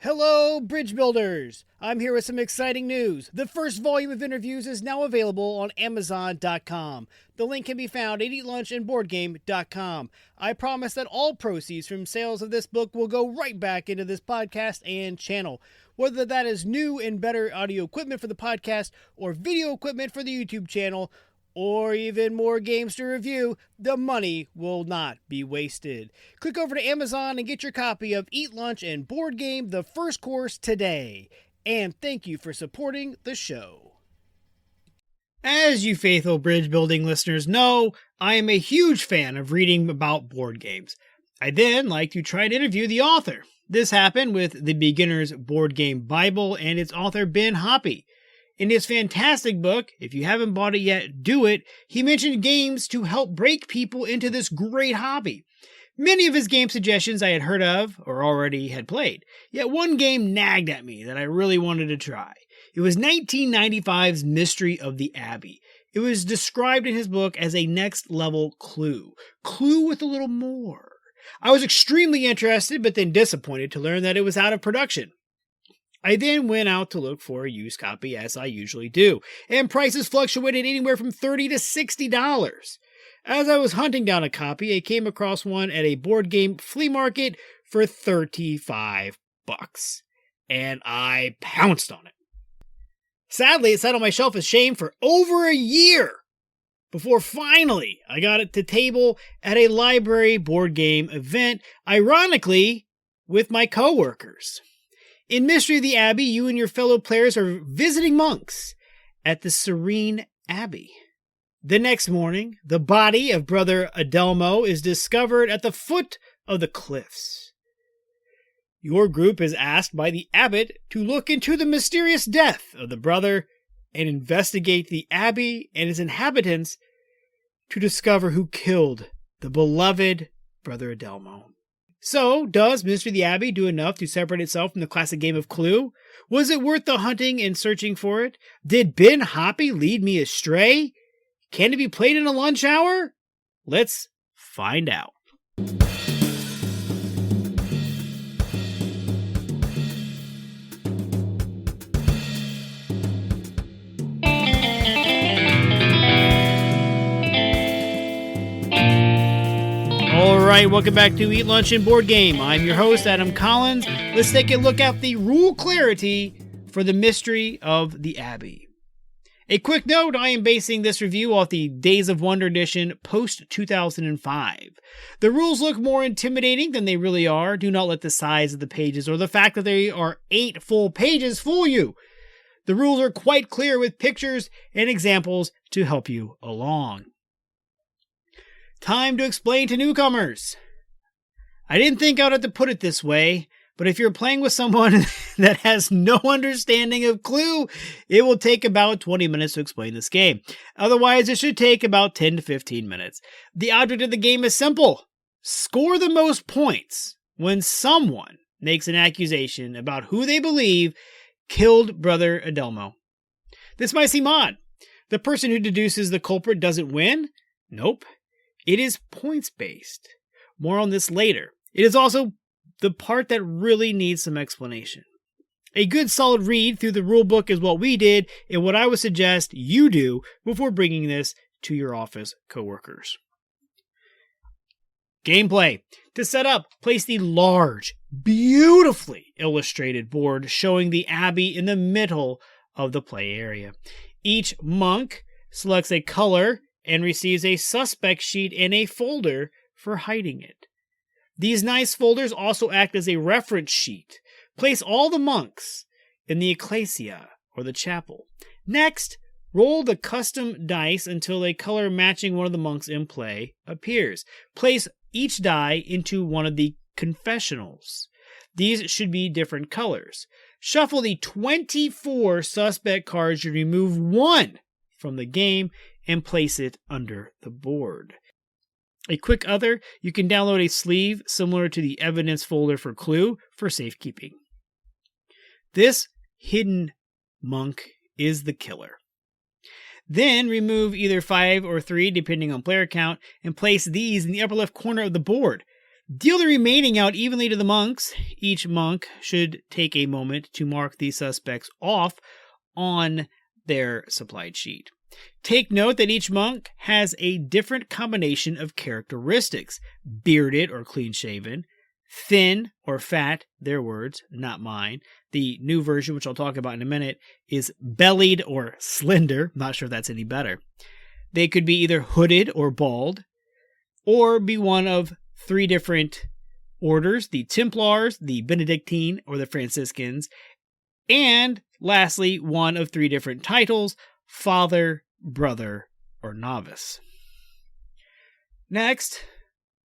Hello, bridge builders! I'm here with some exciting news. The first volume of interviews is now available on Amazon.com. The link can be found at eatlunchandboardgame.com. I promise that all proceeds from sales of this book will go right back into this podcast and channel. Whether that is new and better audio equipment for the podcast, or video equipment for the YouTube channel, or even more games to review, the money will not be wasted. Click over to Amazon and get your copy of Eat Lunch and Board Game, the first course today. And thank you for supporting the show. As you faithful bridge building listeners know, I am a huge fan of reading about board games. I then like to try and interview the author. This happened with the Beginner's Board Game Bible and its author Ben Hoppe. In his fantastic book, if you haven't bought it yet, do it, he mentioned games to help break people into this great hobby. Many of his game suggestions I had heard of or already had played, yet one game nagged at me that I really wanted to try. It was 1995's Mystery of the Abbey. It was described in his book as a next-level Clue. Clue with a little more. I was extremely interested, but then disappointed to learn that it was out of production. I then went out to look for a used copy, as I usually do, and prices fluctuated anywhere from $30 to $60. As I was hunting down a copy, I came across one at a board game flea market for $35, and I pounced on it. Sadly, it sat on my shelf as shame for over a year before finally I got it to table at a library board game event, ironically, with my coworkers. In Mystery of the Abbey, you and your fellow players are visiting monks at the serene Abbey. The next morning, the body of Brother Adelmo is discovered at the foot of the cliffs. Your group is asked by the abbot to look into the mysterious death of the brother and investigate the Abbey and its inhabitants to discover who killed the beloved Brother Adelmo. So, does Mystery of the Abbey do enough to separate itself from the classic game of Clue? Was it worth the hunting and searching for it? Did Ben Hoppe lead me astray? Can it be played in a lunch hour? Let's find out. Alright, welcome back to Eat Lunch and Board Game. I'm your host, Adam Collins. Let's take a look at the rule clarity for the Mystery of the Abbey. A quick note, I am basing this review off the Days of Wonder edition post-2005. The rules look more intimidating than they really are. Do not let the size of the pages or the fact that they are 8 full pages fool you. The rules are quite clear with pictures and examples to help you along. Time to explain to newcomers. I didn't think I'd have to put it this way, but if you're playing with someone that has no understanding of Clue, it will take about 20 minutes to explain this game. Otherwise, it should take about 10 to 15 minutes. The object of the game is simple. Score the most points when someone makes an accusation about who they believe killed Brother Adelmo. This might seem odd. The person who deduces the culprit doesn't win? Nope. It is points-based. More on this later. It is also the part that really needs some explanation. A good solid read through the rulebook is what we did, and what I would suggest you do before bringing this to your office coworkers. Gameplay. To set up, place the large, beautifully illustrated board showing the Abbey in the middle of the play area. Each monk selects a color and receives a suspect sheet and a folder for hiding it. These nice folders also act as a reference sheet. Place all the monks in the ecclesia, or the chapel. Next, roll the custom dice until a color matching one of the monks in play appears. Place each die into one of the confessionals. These should be different colors. Shuffle the 24 suspect cards to remove one from the game and place it under the board. A quick other, you can download a sleeve similar to the evidence folder for Clue for safekeeping. This hidden monk is the killer. Then remove either 5 or 3, depending on player count, and place these in the upper left corner of the board. Deal the remaining out evenly to the monks. Each monk should take a moment to mark these suspects off on their supplied sheet. Take note that each monk has a different combination of characteristics: bearded or clean-shaven, thin or fat, their words, not mine. The new version, which I'll talk about in a minute, is bellied or slender. Not sure if that's any better. They could be either hooded or bald, or be one of 3 different orders: the Templars, the Benedictine, or the Franciscans, and lastly, one of 3 different titles: Father, Brother, or Novice. Next,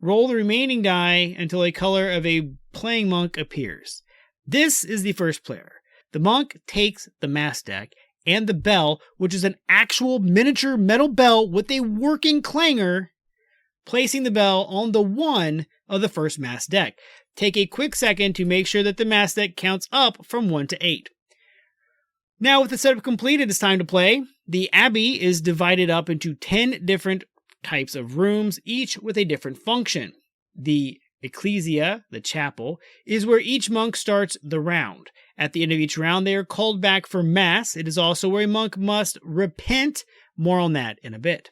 roll the remaining die until a color of a playing monk appears. This is the first player. The monk takes the mass deck and the bell, which is an actual miniature metal bell with a working clanger, placing the bell on the 1 of the first mass deck. Take a quick second to make sure that the mass deck counts up from 1 to 8. Now, with the setup completed, it's time to play. The Abbey is divided up into 10 different types of rooms, each with a different function. The Ecclesia, the chapel, is where each monk starts the round. At the end of each round, they are called back for Mass. It is also where a monk must repent. More on that in a bit.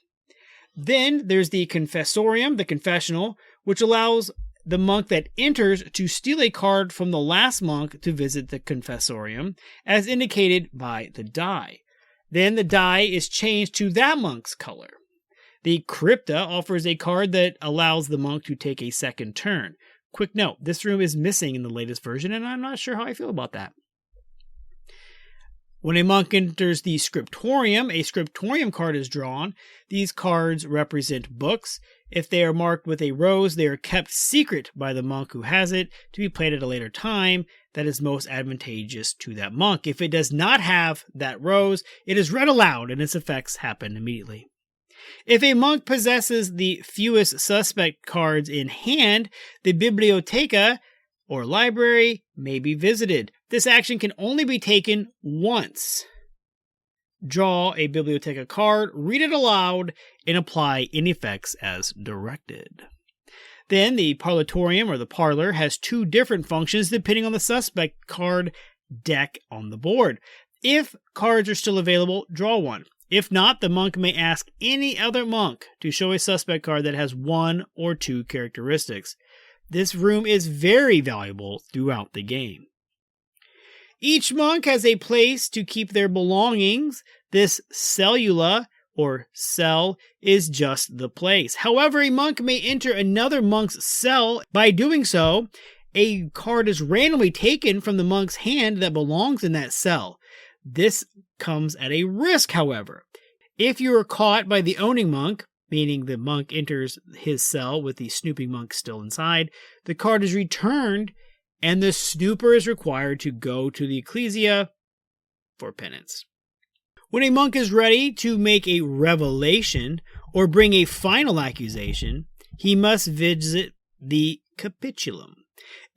Then there's the Confessorium, the confessional, which allows the monk that enters to steal a card from the last monk to visit the Confessorium, as indicated by the die. Then the die is changed to that monk's color. The Crypta offers a card that allows the monk to take a second turn. Quick note, this room is missing in the latest version, and I'm not sure how I feel about that. When a monk enters the Scriptorium, a Scriptorium card is drawn. These cards represent books. If they are marked with a rose, they are kept secret by the monk who has it to be played at a later time that is most advantageous to that monk. If it does not have that rose, it is read aloud and its effects happen immediately. If a monk possesses the fewest suspect cards in hand, the Bibliotheca, or library, may be visited. This action can only be taken once. Draw a Bibliotheca card, read it aloud, and apply any effects as directed. Then the Parlatorium, or the parlor, has 2 different functions depending on the suspect card deck on the board. If cards are still available, draw one. If not, the monk may ask any other monk to show a suspect card that has 1 or 2 characteristics. This room is very valuable throughout the game. Each monk has a place to keep their belongings. This cellula, or cell, is just the place. However, a monk may enter another monk's cell. By doing so, a card is randomly taken from the monk's hand that belongs in that cell. This comes at a risk, however. If you are caught by the owning monk, meaning the monk enters his cell with the snooping monk still inside, the card is returned and the snooper is required to go to the Ecclesia for penance. When a monk is ready to make a revelation or bring a final accusation, he must visit the capitulum.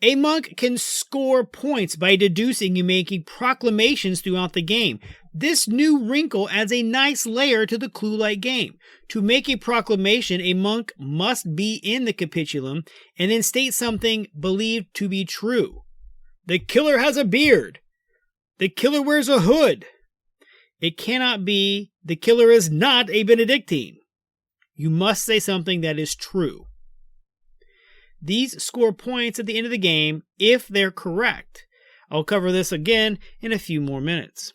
A monk can score points by deducing and making proclamations throughout the game. This new wrinkle adds a nice layer to the clue-like game. To make a proclamation, a monk must be in the capitulum and then state something believed to be true. The killer has a beard. The killer wears a hood. It cannot be the killer is not a Benedictine. You must say something that is true. These score points at the end of the game if they're correct. I'll cover this again in a few more minutes.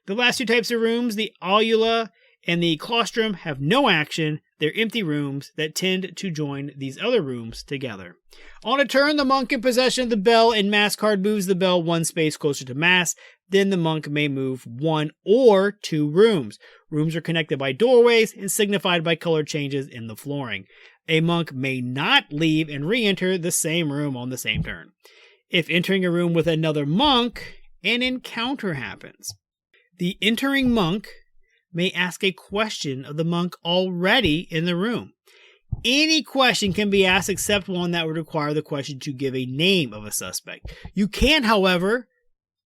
The last 2 types of rooms, the aula and the claustrum, have no action. They're empty rooms that tend to join these other rooms together. On a turn, the monk in possession of the bell and mass card moves the bell 1 space closer to mass. Then the monk may move 1 or 2 rooms. Rooms are connected by doorways and signified by color changes in the flooring. A monk may not leave and re-enter the same room on the same turn. If entering a room with another monk, an encounter happens. The entering monk may ask a question of the monk already in the room. Any question can be asked except one that would require the question to give a name of a suspect. You can, however,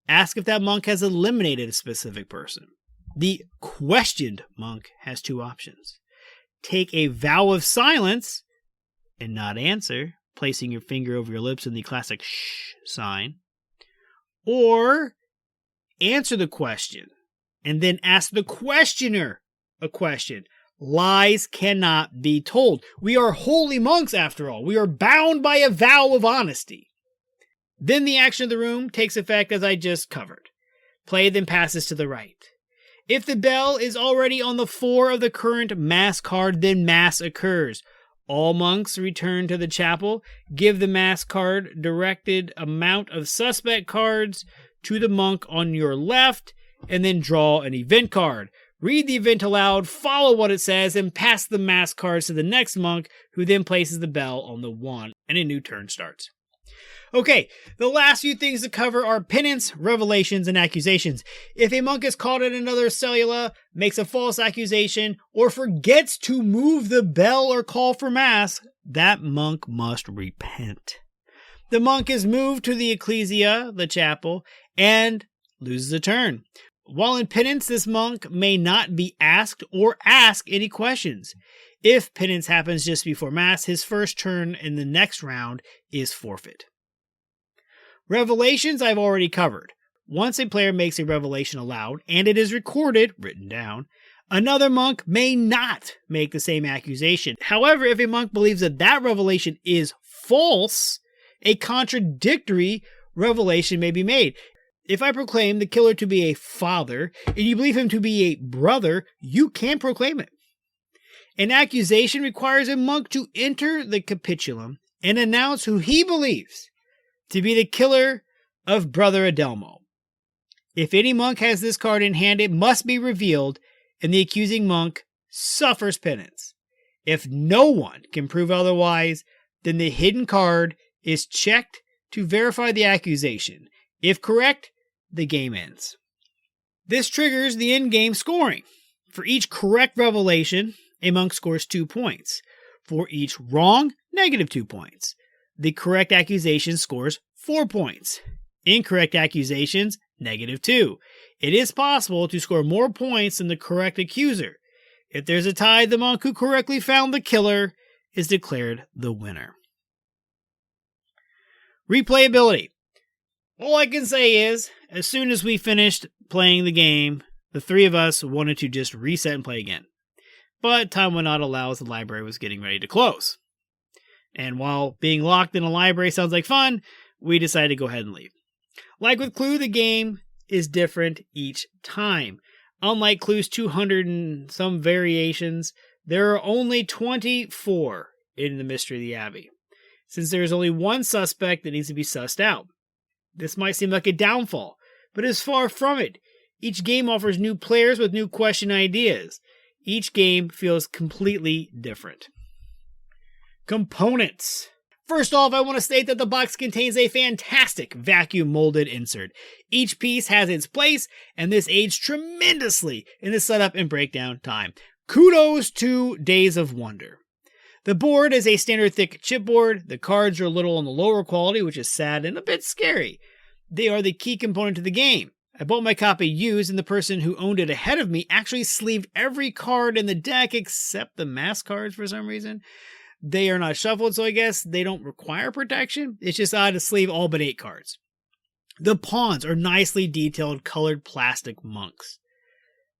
ask if that monk has eliminated a specific person. The questioned monk has 2 options. Take a vow of silence and not answer, placing your finger over your lips in the classic shh sign. Or answer the question and then ask the questioner a question. Lies cannot be told. We are holy monks, after all. We are bound by a vow of honesty. Then the action of the room takes effect as I just covered. Play then passes to the right. If the bell is already on the 4 of the current mass card, then mass occurs. All monks return to the chapel, give the mass card directed amount of suspect cards to the monk on your left, and then draw an event card. Read the event aloud, follow what it says, and pass the mass cards to the next monk, who then places the bell on the 1, and a new turn starts. Okay, the last few things to cover are penance, revelations, and accusations. If a monk is caught in another cellula, makes a false accusation, or forgets to move the bell or call for mass, that monk must repent. The monk is moved to the ecclesia, the chapel, and loses a turn. While in penance, this monk may not be asked or ask any questions. If penance happens just before mass, his first turn in the next round is forfeit. Revelations I've already covered. Once a player makes a revelation aloud, and it is recorded, written down, another monk may not make the same accusation. However, if a monk believes that that revelation is false, a contradictory revelation may be made. If I proclaim the killer to be a father, and you believe him to be a brother, you can proclaim it. An accusation requires a monk to enter the capitulum and announce who he believes to be the killer of Brother Adelmo. If any monk has this card in hand, it must be revealed, and the accusing monk suffers penance. If no one can prove otherwise, then the hidden card is checked to verify the accusation. If correct, the game ends. This triggers the in-game scoring. For each correct revelation, a monk scores 2 points. For each wrong, -2 points. The correct accusation scores 4 points. Incorrect accusations, -2. It is possible to score more points than the correct accuser. If there's a tie, the monk who correctly found the killer is declared the winner. Replayability. All I can say is, as soon as we finished playing the game, the 3 of us wanted to just reset and play again. But time would not allow as the library was getting ready to close. And while being locked in a library sounds like fun, we decided to go ahead and leave. Like with Clue, the game is different each time. Unlike Clue's 200 and some variations, there are only 24 in the Mystery of the Abbey, since there is only one suspect that needs to be sussed out. This might seem like a downfall, but is far from it. Each game offers new players with new question ideas. Each game feels completely different. Components. First off, I want to state that the box contains a fantastic vacuum molded insert. Each piece has its place, and this aids tremendously in the setup and breakdown time. Kudos to Days of Wonder. The board is a standard thick chipboard. The cards are a little on the lower quality, which is sad and a bit scary. They are the key component to the game. I bought my copy used, and the person who owned it ahead of me actually sleeved every card in the deck except the mass cards for some reason. They are not shuffled, so I guess they don't require protection. It's just odd to sleeve all but 8 cards. The pawns are nicely detailed colored plastic monks.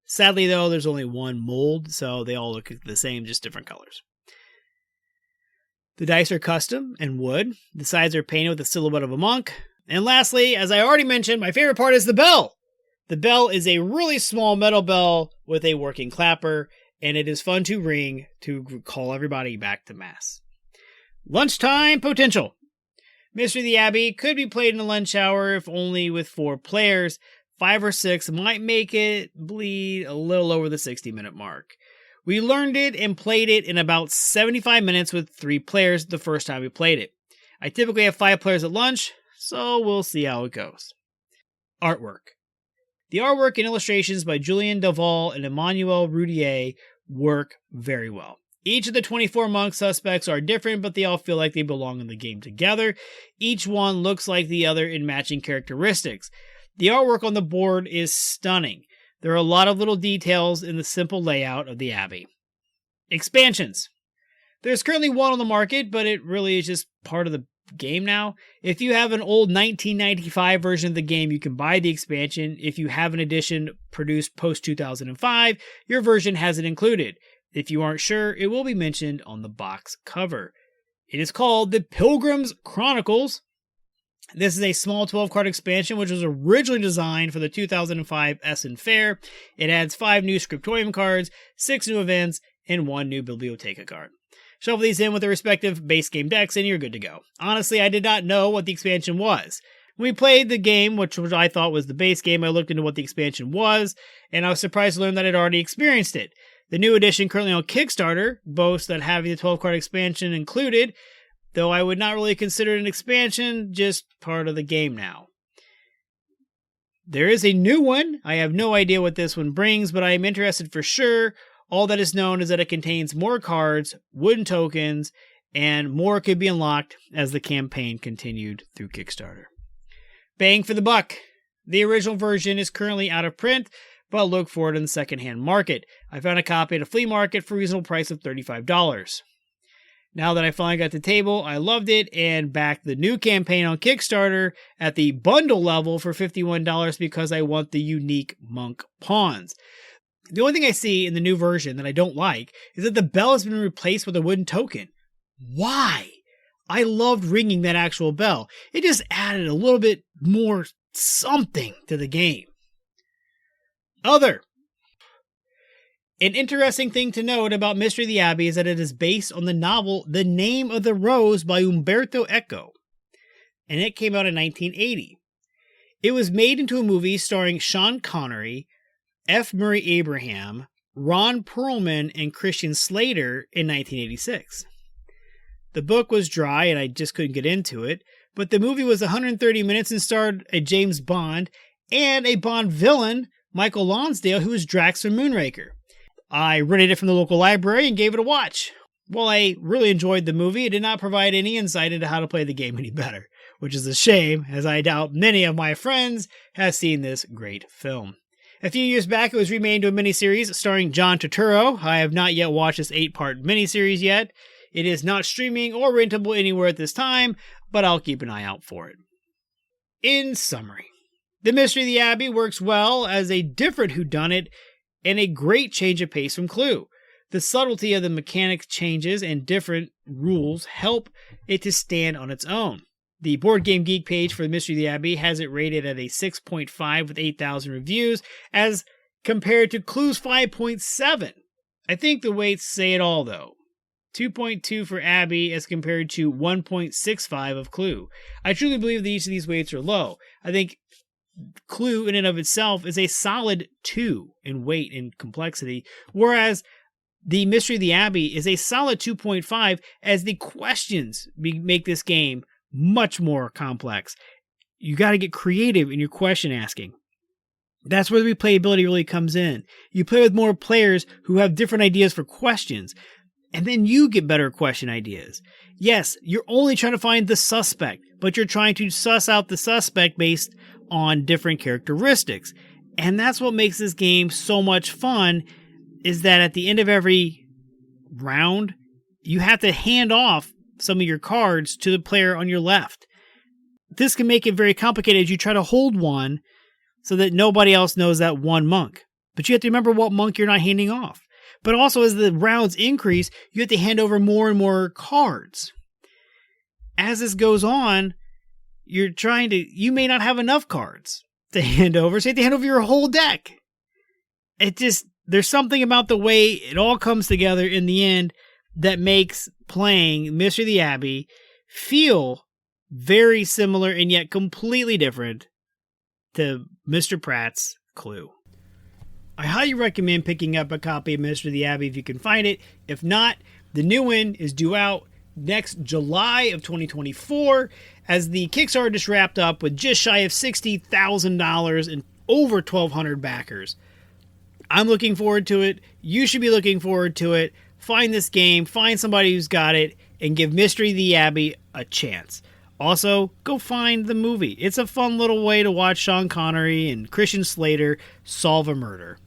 Sadly, though, there's only one mold, so they all look the same, just different colors. The dice are custom and wood. The sides are painted with the silhouette of a monk. And lastly, as I already mentioned, my favorite part is the bell. The bell is a really small metal bell with a working clapper, and it is fun to ring to call everybody back to mass. Lunchtime potential. Mystery of the Abbey could be played in a lunch hour if only with 4 players. 5 or 6 might make it bleed a little over the 60-minute mark. We learned it and played it in about 75 minutes with 3 players the first time we played it. I typically have 5 players at lunch, so we'll see how it goes. Artwork. The artwork and illustrations by Julien Duval and Emmanuel Roudier work very well. Each of the 24 monk suspects are different, but they all feel like they belong in the game together. Each one looks like the other in matching characteristics. The artwork on the board is stunning. There are a lot of little details in the simple layout of the Abbey. Expansions. There's currently one on the market, but it really is just part of the game now. If you have an old 1995 version of the game, you can buy the expansion. If you have an edition produced post 2005, your version has it included. If you aren't sure, it will be mentioned on the box cover. It is called the Pilgrim's Chronicles. This is a small 12-card expansion, which was originally designed for the 2005 Essen Fair. It adds 5 new Scriptorium cards, 6 new events, and 1 new Bibliotheca card. Shuffle these in with their respective base game decks, and you're good to go. Honestly, I did not know what the expansion was. When we played the game, which I thought was the base game, I looked into what the expansion was, and I was surprised to learn that I'd already experienced it. The new edition currently on Kickstarter boasts that having the 12-card expansion included, though I would not really consider it an expansion, just part of the game now. There is a new one. I have no idea what this one brings, but I am interested for sure. All that is known is that it contains more cards, wooden tokens, and more could be unlocked as the campaign continued through Kickstarter. Bang for the buck. The original version is currently out of print, but look for it in the secondhand market. I found a copy at a flea market for a reasonable price of $35. Now that I finally got the table, I loved it and backed the new campaign on Kickstarter at the bundle level for $51 because I want the unique monk pawns. The only thing I see in the new version that I don't like is that the bell has been replaced with a wooden token. Why? I loved ringing that actual bell. It just added a little bit more something to the game. Other. An interesting thing to note about Mystery of the Abbey is that it is based on the novel The Name of the Rose by Umberto Eco, and it came out in 1980. It was made into a movie starring Sean Connery, F. Murray Abraham, Ron Perlman, and Christian Slater in 1986. The book was dry and I just couldn't get into it, but the movie was 130 minutes and starred a James Bond and a Bond villain, Michael Lonsdale, who was Drax from Moonraker. I rented it from the local library and gave it a watch. While I really enjoyed the movie, it did not provide any insight into how to play the game any better, which is a shame, as I doubt many of my friends have seen this great film. A few years back, it was remade into a miniseries starring John Turturro. I have not yet watched this 8-part miniseries yet. It is not streaming or rentable anywhere at this time, but I'll keep an eye out for it. In summary, The Mystery of the Abbey works well as a different whodunit and a great change of pace from Clue. The subtlety of the mechanic changes and different rules help it to stand on its own. The Board Game Geek page for The Mystery of the Abbey has it rated at a 6.5 with 8,000 reviews, as compared to Clue's 5.7. I think the weights say it all, though. 2.2 for Abbey as compared to 1.65 of Clue. I truly believe that each of these weights are low. I think Clue in and of itself is a solid 2 in weight and complexity, whereas The Mystery of the Abbey is a solid 2.5 as the questions make this game much more complex. You got to get creative in your question asking. That's where the replayability really comes in. You play with more players who have different ideas for questions, and then you get better question ideas. Yes, you're only trying to find the suspect, but you're trying to suss out the suspect based on different characteristics. And that's what makes this game so much fun, is that at the end of every round, you have to hand off some of your cards to the player on your left. This can make it very complicated as you try to hold one so that nobody else knows that one monk. But you have to remember what monk you're not handing off. But also as the rounds increase, you have to hand over more and more cards. As this goes on, you may not have enough cards to hand over, so you have to hand over your whole deck. There's something about the way it all comes together in the end that makes playing Mystery of the Abbey feel very similar and yet completely different to Mr. Pratt's Clue. I highly recommend picking up a copy of Mystery of the Abbey if you can find it. If not, the new one is due out next July of 2024, as the Kickstarter just wrapped up with just shy of $60,000 and over 1,200 backers. I'm looking forward to it. You should be looking forward to it. Find this game, find somebody who's got it, and give Mystery of the Abbey a chance. Also, go find the movie. It's a fun little way to watch Sean Connery and Christian Slater solve a murder.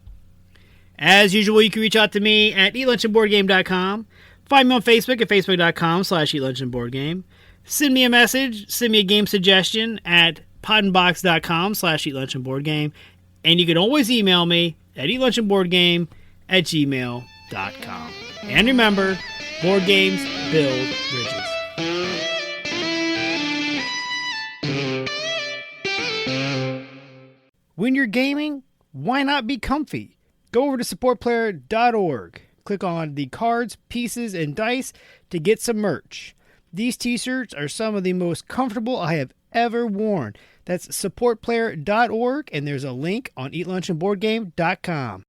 As usual, you can reach out to me at eatlunchandboardgame.com. Find me on Facebook at facebook.com/eatlunchandboardgame. Send me a message, send me a game suggestion at podandbox.com/eatlunchandboardgame. And you can always email me at eatlunchandboardgame@gmail.com. And remember, board games build bridges. When you're gaming, why not be comfy? Go over to supportplayer.org. Click on the cards, pieces, and dice to get some merch. These t-shirts are some of the most comfortable I have ever worn. That's supportplayer.org, and there's a link on eatlunchandboardgame.com.